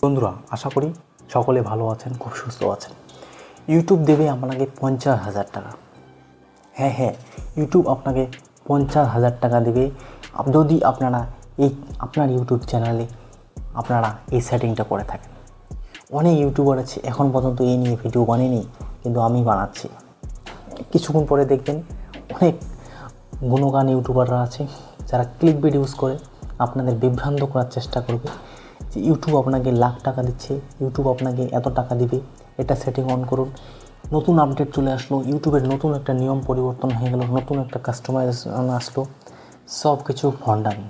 বন্ধুরা, আশা করি সকলে ভালো আছেন, খুব সুস্থ আছেন। ইউটিউব দেবে আপনাকে 50,000 টাকা। হ্যাঁ, ইউটিউব আপনাকে 50,000 টাকা দেবে যদি আপনার ইউটিউব চ্যানেলে আপনারা এই সেটিংটা করে থাকেন। অনেক ইউটিউবার আছে এখন পর্যন্ত এই নিয়ে ভিডিও বানিয়েনি, কিন্তু আমি বানাচ্ছি। কিছুক্ষণ পরে দেখবেন অনেক গুণগান ইউটিউবাররা আছে যারা ক্লিক বিট ইউজ করে আপনাদের বিভ্রান্ত করার চেষ্টা করবে যে ইউটিউব আপনাকে লাখ টাকা দিচ্ছে, ইউটিউব আপনাকে এত টাকা দিবে, এটা সেটিং অন করুন। নতুন আপডেট চলে আসলো, ইউটিউবের নতুন একটা নিয়ম পরিবর্তন হয়ে গেল, নতুন একটা কাস্টমাইজেশন আসলো। সব কিছু ভণ্ডামি।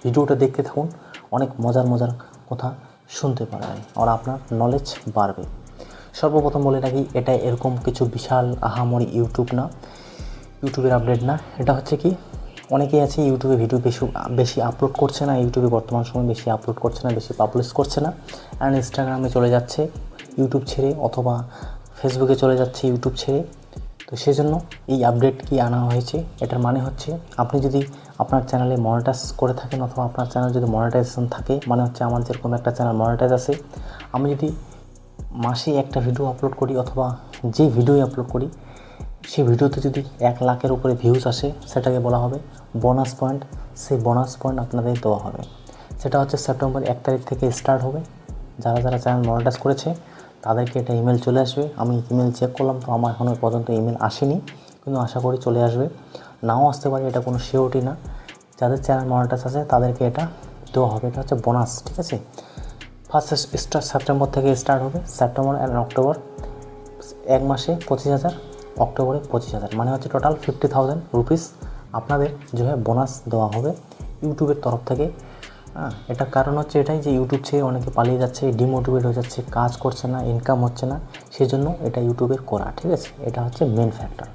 ভিডিওটা দেখতে থাকুন, অনেক মজার কথা শুনতে পারবেন আর আপনার নলেজ বাড়বে। সর্বপ্রথম বলে রাখি, এটা এরকম কিছু বিশাল আহামরি ইউটিউব না, ইউটিউবের আপডেট না। এটা হচ্ছে কি, অনেকেই আছে ইউটিউবে ভিডিও বেশি আপলোড করছে না, ইউটিউবে বর্তমান সময় বেশি আপলোড করছে না, বেশি পাবলিশ করছে না, অ্যান্ড ইনস্টাগ্রামে চলে যাচ্ছে ইউটিউব ছেড়ে, অথবা ফেসবুকে চলে যাচ্ছে ইউটিউব ছেড়ে। তো সেজন্য এই আপডেট কি আনা হয়েছে, এটার মানে হচ্ছে আপনি যদি আপনার চ্যানেলে মনিটাইজ করে থাকেন, অথবা আপনার চ্যানেল যদি মনিটাইজেশন থাকে, মানে হচ্ছে আমার যেরকম একটা চ্যানেল মনিটাইজ আছে, আমি যদি মাসে একটা ভিডিও আপলোড করি, অথবা যে ভিডিওই আপলোড করি সেই ভিডিওতে যদি 1 লাখের উপরে ভিউজ আসে, সেটাকে বলা হবে বোনাস পয়েন্ট। সেই বোনাস পয়েন্ট আপনাদের দেওয়া হবে। সেটা হচ্ছে সেপ্টেম্বর 1 তারিখ থেকে স্টার্ট হবে। যারা চ্যানেল মনিটাইজ করেছে তাদেরকে এটা ইমেল চলে আসবে। আমি ইমেল চেক করলাম, তো আমার এখনও পর্যন্ত ইমেল আসেনি, কিন্তু আশা করি চলে আসবে। নাও আসতে পারে, এটা কোনো সিওরিটি না। যাদের চ্যানেল মনিটাইজ আছে তাদেরকে এটা দেওয়া হবে। এটা হচ্ছে বোনাস, ঠিক আছে। ফার্স্ট সেপ্টেম্বর থেকে স্টার্ট হবে, সেপ্টেম্বর অ্যান্ড অক্টোবর, 1 মাসে 25,000, অক্টোবরে 25,000, মানে হচ্ছে টোটাল 50,000 রুপিস আপনাদের যে বোনাস দেওয়া হবে ইউটিউবের তরফ থেকে। এটার কারণ হচ্ছে এটাই যে ইউটিউব ছেড়ে অনেকে পালিয়ে যাচ্ছে, ডিমোটিভেট হয়ে যাচ্ছে, কাজ করছে না, ইনকাম হচ্ছে না, সেই জন্য এটা ইউটিউবের করা, ঠিক আছে। এটা হচ্ছে মেন ফ্যাক্টর।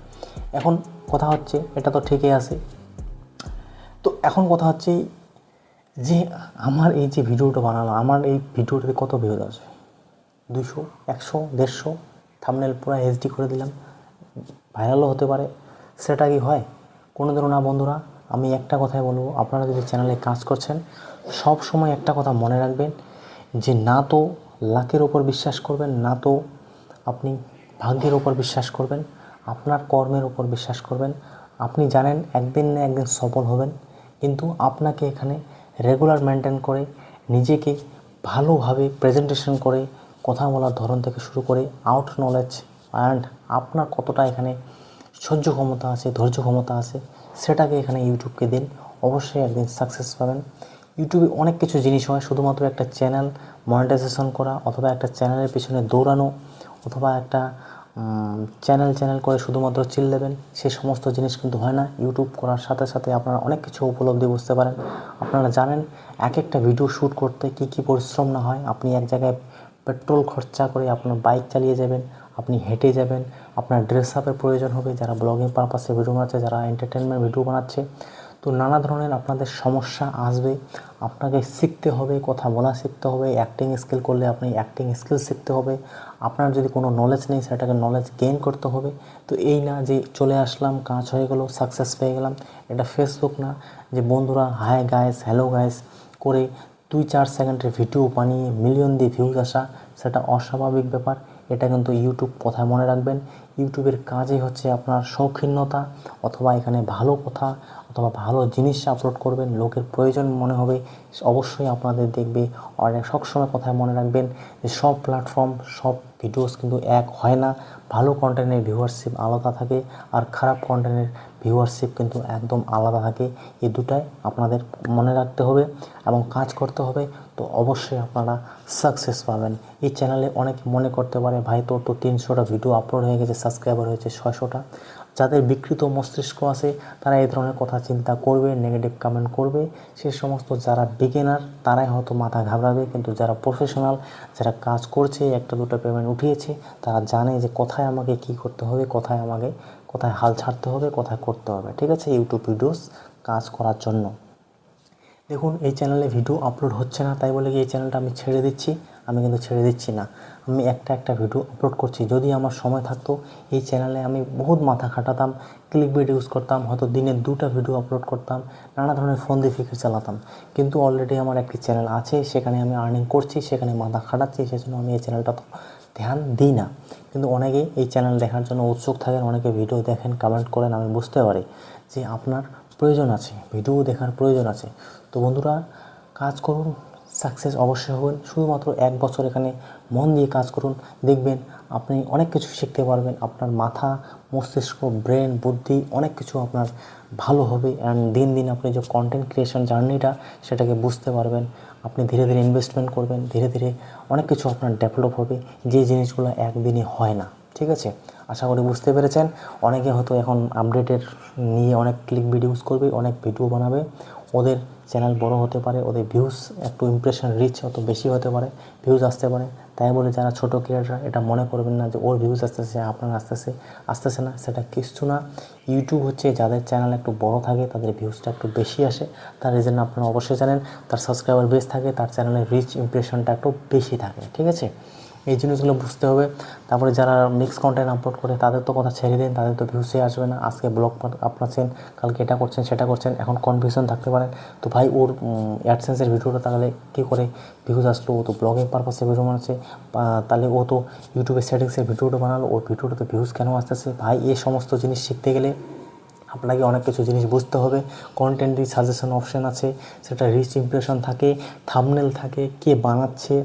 এখন কথা হচ্ছে, এটা তো ঠিকই আছে, তো এখন কথা হচ্ছে যে আমার এই যে ভিডিওটা বানালাম, আমার এই ভিডিওটাতে কত ভিউজ আসবে? 200, 100, 150, থাম্বনেল পুরো এইচডি করে দিলাম, ভাইরালও হতে পারে। সেটা কি হয়? কোনো দিনও না বন্ধুরা। আমি একটা কথাই বলবো, আপনারা যদি চ্যানেলে কাজ করছেন, সব সময় একটা কথা মনে রাখবেন যে না তো লাকের ওপর বিশ্বাস করবেন, না তো আপনি ভাগ্যের ওপর বিশ্বাস করবেন, আপনার কর্মের ওপর বিশ্বাস করবেন। আপনি জানেন একদিন না একদিন সফল হবেন, কিন্তু আপনাকে এখানে রেগুলার মেনটেন করে, নিজেকে ভালোভাবে প্রেজেন্টেশন করে, কথা বলার ধরন থেকে শুরু করে আউট নলেজ অ্যান্ড আপনার কতটা এখানে সহ্য ক্ষমতা আছে, ধৈর্য ক্ষমতা আছে, সেটাকে এখানে ইউটিউবকে দিন, অবশ্যই একদিন সাকসেস পাবেন। ইউটিউবে অনেক কিছু জিনিস হয়, শুধুমাত্র একটা চ্যানেল মনিটাইজেশন করা, অথবা একটা চ্যানেলের পিছনে দৌড়ানো, অথবা একটা চ্যানেল করে শুধুমাত্র চিল দেবেন, সে সমস্ত জিনিস কিন্তু হয় না। ইউটিউব করার সাথে সাথে আপনারা অনেক কিছু উপলব্ধি বুঝতে পারেন। আপনারা জানেন এক একটা ভিডিও শ্যুট করতে কী পরিশ্রম না হয়। আপনি এক জায়গায় পেট্রোল খরচা করে আপনার বাইক চালিয়ে যাবেন, আপনি হেঁটে যাবেন, আপনার ড্রেস আপের প্রয়োজন হবে, যারা ব্লগিং পারপাসে ভিডিও বানাচ্ছে, যারা এন্টারটেনমেন্ট ভিডিও বানাচ্ছে, তো নানা ধরনের আপনাদের সমস্যা আসবে। আপনাকে শিখতে হবে, কথা বলা শিখতে হবে, অ্যাক্টিং স্কিল করলে আপনি অ্যাক্টিং স্কিল শিখতে হবে। আপনার যদি কোনো নলেজ নেই, সেটাকে নলেজ গেইন করতে হবে। তো এই না যে চলে আসলাম, কাজ হয়ে গেল, সাকসেস পেয়ে গেলাম। এটা ফেসবুক না যে বন্ধুরা হাই গাইস, হ্যালো গাইস করে 2-4 সেকেন্ডের ভিডিও বানিয়ে মিলিয়ন দিয়ে ভিউজ আসা, সেটা অস্বাভাবিক ব্যাপার। এটা কিন্তু ইউটিউব, কথায় মনে রাখবেন, ইউটিউবের কাজই হচ্ছে আপনার শৌখিনতা, অথবা এখানে ভালো কথা অথবা ভালো জিনিস আপলোড করবেন, লোকের প্রয়োজন মনে হবে, অবশ্যই আপনাদের দেখবে। আর সবসময় কথায় মনে রাখবেন যে সব প্ল্যাটফর্ম, সব ভিডিওস কিন্তু এক হয় না। ভালো কন্টেন্টের ভিউয়ারশিপ আলাদা থাকে, আর খারাপ কন্টেন্টের ভিউয়ারশিপ কিন্তু একদম আলাদা থাকে। এই দুটাই আপনাদের মনে রাখতে হবে এবং কাজ করতে হবে, তো অবশ্যই আপনারা সাকসেস পাবেন। এই চ্যানেলে অনেকে মনে করতে পারে, ভাই তোর তো 300টা ভিডিও আপলোড হয়ে গেছে, সাবস্ক্রাইবার হয়েছে 600টা। যাদের বিকৃত মস্তিষ্ক আছে তারা এই ধরনের কথা চিন্তা করবে, নেগেটিভ কমেন্ট করবে। সে সমস্ত যারা বিগিনার তারাই হয়তো মাথা ঘাবড়াবে, কিন্তু যারা প্রফেশনাল, যারা কাজ করছে, একটা দুটো পেমেন্ট উঠিয়েছে, তারা জানে যে কোথায় আমাকে কী করতে হবে, কোথায় হাল ছাড়তে হবে, কোথায় করতে হবে, ঠিক আছে, ইউটিউব ভিডিওস কাজ করার জন্য। দেখুন, এই চ্যানেলে ভিডিও আপলোড হচ্ছে না তাই বলে কি এই চ্যানেলটা আমি ছেড়ে দিচ্ছি? আমি কিন্তু ছেড়ে দিচ্ছি না। আমি একটা ভিডিও আপলোড করছি। যদি আমার সময় থাকতো এই চ্যানেলে আমি বহুত মাথা খাটাতাম, ক্লিকবেট ইউজ করতাম, হয়তো দিনে 2টা ভিডিও আপলোড করতাম, নানা ধরনের ফোন দিয়ে ফিচার চালাতাম। কিন্তু অলরেডি আমার একটি চ্যানেল আছে, সেখানে আমি আর্নিং করছি, সেখানে মাথা খাটাচ্ছি, সেজন্য আমি এই চ্যানেলটা তো ধ্যান দিই না। কিন্তু অনেকেই এই চ্যানেল দেখার জন্য উৎসুক থাকেন, অনেকে ভিডিও দেখেন, কমেন্ট করেন, আমি বুঝতে পারি যে আপনার প্রয়োজন আছে, ভিডিও দেখার প্রয়োজন আছে। তো বন্ধুরা, কাজ করুন, সাকসেস অবশ্যই হবেন। শুধুমাত্র 1 বছর এখানে মন দিয়ে কাজ করুন, দেখবেন আপনি অনেক কিছু শিখতে পারবেন। আপনার মাথা, মস্তিষ্ক, ব্রেন, বুদ্ধি অনেক কিছু আপনার ভালো হবে। অ্যান্ড দিন দিন আপনি যে কন্টেন্ট ক্রিয়েশন জার্নিটা সেটাকে বুঝতে পারবেন। আপনি ধীরে ধীরে ইনভেস্টমেন্ট করবেন, ধীরে ধীরে অনেক কিছু আপনার ডেভেলপ হবে, যে জিনিসগুলো একদিনে হয় না। ঠিক আছে, আশা করি বুঝতে পেরেছেন। অনেকে হয়তো এখন আপডেটের নিয়ে অনেক ক্লিক ভিডিও ইউজ করবে, অনেক ভিডিও বানাবে, ওদের চ্যানেল বড় হতে পারে, ওদের ভিউজ একটু ইমপ্রেশন রিচ অত বেশি হতে পারে, ভিউজ আসতে পারে। তাই বলে যারা ছোটো ক্রিয়েটার এটা মনে করবেন না যে ওর ভিউজ আসতেছে আপনার আসতেছে না, সেটা কিছু না। ইউটিউব হচ্ছে যাদের চ্যানেল একটু বড় থাকে তাদের ভিউজটা একটু বেশি আসে, তার রিজন আপনারা অবশ্যই জানেন। তার সাবস্ক্রাইবার বেস থাকে, তার চ্যানেলের রিচ ইমপ্রেশনটা একটু বেশি থাকে। ঠিক আছে, এই জিনিসগুলো বুঝতে হবে। তারপরে যারা মিক্স কন্টেন্ট আপলোড করে তাদের তো কথা ছেড়ে দিন, তাদের তো ভিউসে আসবে না। আজকে ব্লগ আপনাছেন, কালকে এটা করছেন সেটা করছেন, এখন কনফিউশন থাকতে পারেন। তো ভাই ওর অ্যাডসেন্সের ভিডিওটা তাহলে কী করে ভিউজ আসলো? ও তো ব্লগিং পারপাসে ভিডিও বানাচ্ছে, তাহলে ও তো ইউটিউবের সেটিংসের ভিডিওটা বানালো, ওর ভিডিওটাতে ভিউজ কেন আসতেছে? ভাই এই সমস্ত জিনিস শিখতে গেলে আপনাকে অনেক কিছু জিনিস বুঝতে হবে। কন্টেন্টের সাজেশন অপশান আছে, সেটা রিচ ইমপ্রেশন থাকে, থাম্বনেল থাকে, কে বানাচ্ছে,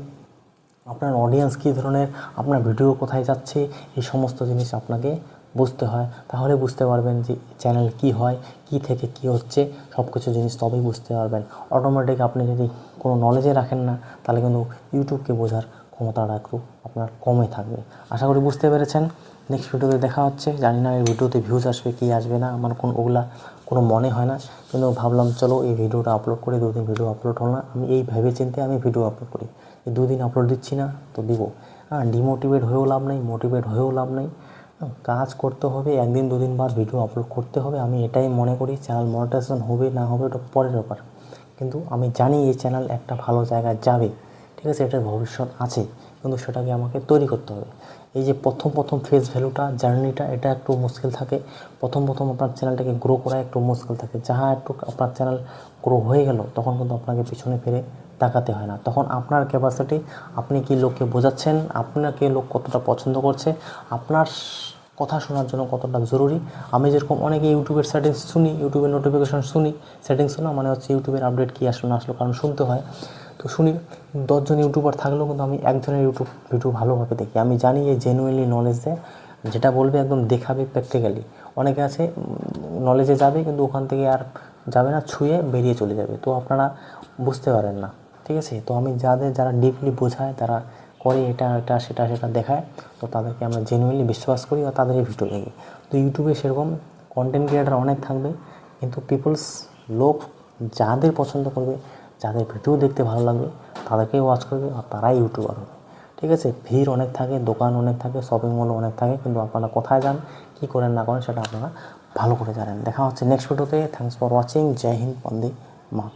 আপনার অডিয়েন্স কী ধরনের, আপনার ভিডিও কোথায় যাচ্ছে, এই সমস্ত জিনিস আপনাকে বুঝতে হয়। তাহলে বুঝতে পারবেন যে চ্যানেল কী হয়, কী থেকে কী হচ্ছে, সব কিছু জিনিস তবেই বুঝতে পারবেন। অটোমেটিক আপনি যদি কোনো নলেজে রাখেন না, তাহলে কিন্তু ইউটিউবকে বোঝার ক্ষমতাটা একটু আপনার কমে থাকবে। আশা করি বুঝতে পেরেছেন। নেক্সট ভিডিওতে দেখা হচ্ছে। জানি না এই ভিডিওতে ভিউজ আসবে কি আসবে না, আমার ওগুলা কোনো মনে হয় না, কিন্তু ভাবলাম চলো এই ভিডিওটা আপলোড করি। 2 দিন ভিডিও আপলোড হলো না, আমি এই ভেবে চিন্তে আমি ভিডিও আপলোড করি। এই 2 দিন আপলোড দিচ্ছি না তো দিব। ডিমোটিভেট হয়েও লাভ নেই, মোটিভেট হয়েও লাভ নেই। কাজ করতে হবে, 1 দিন 2 দিন বার ভিডিও আপলোড করতে হবে। আমি এটাই মনে করি। চ্যানেল মনিটাইজেশন হবে না হবে ওটা পরের ব্যাপার, কিন্তু আমি জানি এই চ্যানেল একটা ভালো জায়গায় যাবে। ঠিক আছে, এটার ভবিষ্যৎ আছে, কিন্তু সেটাকে আমাকে তৈরি করতে হবে। এই যে প্রথম ফেস ভ্যালুটা, জার্নিটা, এটা একটু মুশকিল থাকে। প্রথম আপনার চ্যানেলটাকে গ্রো করা একটু মুশকিল থাকে। যাহা একটু আপনার চ্যানেল গ্রো হয়ে গেল তখন কিন্তু আপনাকে পিছনে ফিরে তাকাতে হয় না। তখন আপনার ক্যাপাসিটি, আপনি কি লোককে বোঝাচ্ছেন, আপনাকে লোক কতটা পছন্দ করছে, আপনার কথা শোনার জন্য কতটা জরুরি। আমি যেরকম অনেকে ইউটিউবের সেটিংস শুনি, ইউটিউবের নোটিফিকেশন শুনি, সেটিংস শোনা মানে হচ্ছে ইউটিউবের আপডেট কী আসলো না আসলো, কারণ শুনতে হয়। তো শুনি 10 জন ইউটিউবার থাকলেও কিন্তু আমি একজনের ইউটিউব ভিডিও ভালোভাবে দেখি। আমি জানি যে জেনুইনলি নলেজ দেয়, যেটা বলবে একদম দেখাবে প্র্যাকটিক্যালি। অনেকে আছে নলেজে যাবে কিন্তু ওখান থেকে আর যাবে না, ছুঁয়ে বেরিয়ে চলে যাবে, তো আপনারা বুঝতে পারেন না। ঠিক আছে, তো আমি যারা ডিপলি বোঝায়, তারা করে এটা সেটা দেখায়, তো তাদেরকে আমরা জেনুইনলি বিশ্বাস করি আর তাদেরই ভিডিও দেখি। তো ইউটিউবে সেরকম কন্টেন্ট ক্রিয়েটার অনেক থাকবে, কিন্তু লোক যাদের পছন্দ করবে, যাদের ভিডিও দেখতে ভালো লাগবে তাদেরকেই ওয়াচ করবে আর তারাই ইউটিউবার হবে। ঠিক আছে, ভিড় অনেক থাকে, দোকান অনেক থাকে, শপিং মলও অনেক থাকে, কিন্তু আপনারা কোথায় যান, কী করেন না করেন সেটা আপনারা ভালো করে জানেন। দেখা হচ্ছে নেক্সট ভিডিওতে। Thanks for watching. জয় হিন্দ, বন্দে মাতরম।